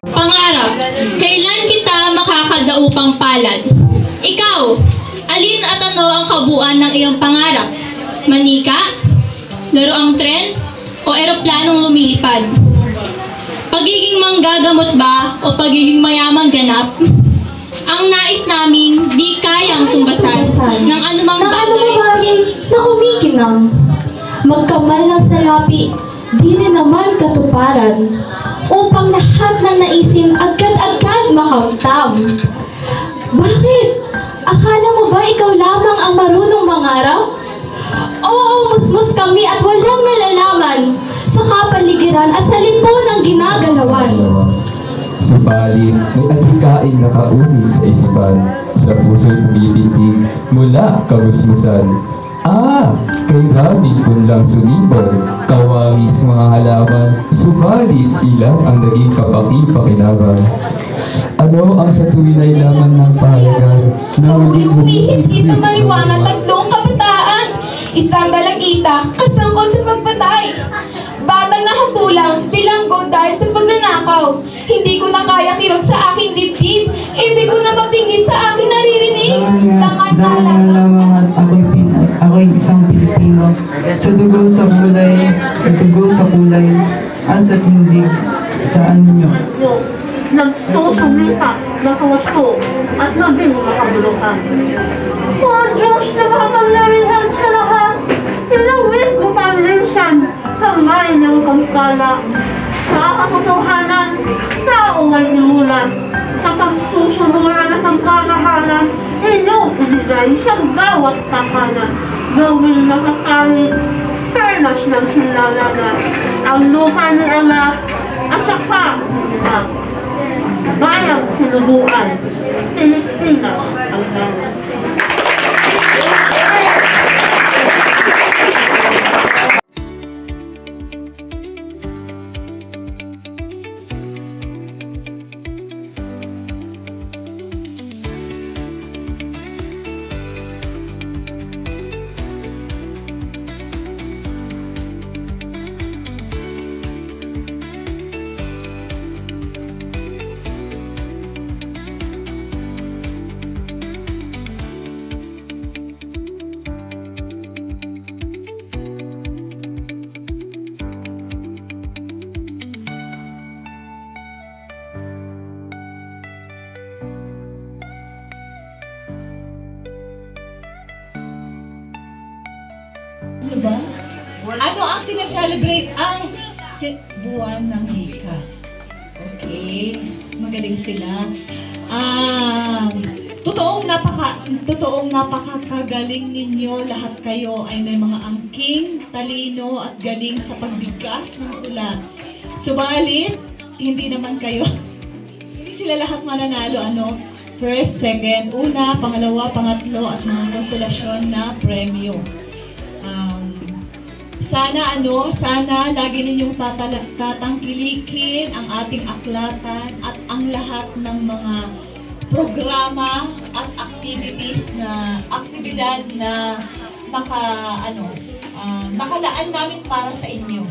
Pangarap, kailan kita makakadaupang palad? Ikaw, alin at ano ang kabuuan ng iyong pangarap? Manika? Laroang tren? O eroplanong lumilipad? Pagiging manggagamot ba o pagiging mayamang ganap? Ang nais namin di kayang tumbasan ng anumang bagay na kumikinang. Magkamal ng salapi, di rin naman katuparan, upang lahat ng naisin agad-agad makamtam. Bakit? Akala mo ba ikaw lamang ang marunong mangarap? Oo, musmus kami at walang nalalaman sa kapaligiran at sa lipunang ginagalawan. Subalit, may adhikaing nakaunit sa isipan, sa puso'y pumipitig mula kamusmusan. Kay Rami kung lang sumibol, kawangis mga halaman, subalit ilang ang naging kapaki-pakinabang. Ano ang sa tuwin ay laman ng pahalagan na ako'y humihit-hit na maliwanag tatlong kabataan, isang dalagita, kasangkot sa pagpatay. Batang nahatulang, bilanggo dahil sa pagnanakaw. Hindi ko na kaya kirot sa aking dibdib, ibig ko na mapingis sa aking naririnig. Dahil nalaman at ako'y isang Pilipino, sa dugo sa kulay, at sa tindig sa anyo. Nagsusumika na sa wasto at naging makabulukan. O Diyos na makapangyarihan sa lahat, ilawit mo panglinsan sa may ng pagkala. Sa katotohanan, tao ay inulan. Sa pagsusunuran at ang kalahanan, iyong ibigay sa bawat tahanan. Gawin na kakari, pernas ng sinalanan. Ang lupa ni Allah at saka sila. Bayang sinubuan, Pilipinas ang gawin. Diba? Ano ang sineselebrate? Ang buwan ng Mika. Okay. Magaling sila. Totoong napakagaling ninyo. Lahat kayo ay may mga angking, talino at galing sa pagbigkas ng tula. Subalit, hindi naman kayo. Hindi sila lahat mananalo. First, second, una, pangalawa, pangatlo at mga konsolasyon na premyo. Sana lagi ninyong tatangkilikin ang ating aklatan at ang lahat ng mga programa at aktibidad na nakalaan namin para sa inyo.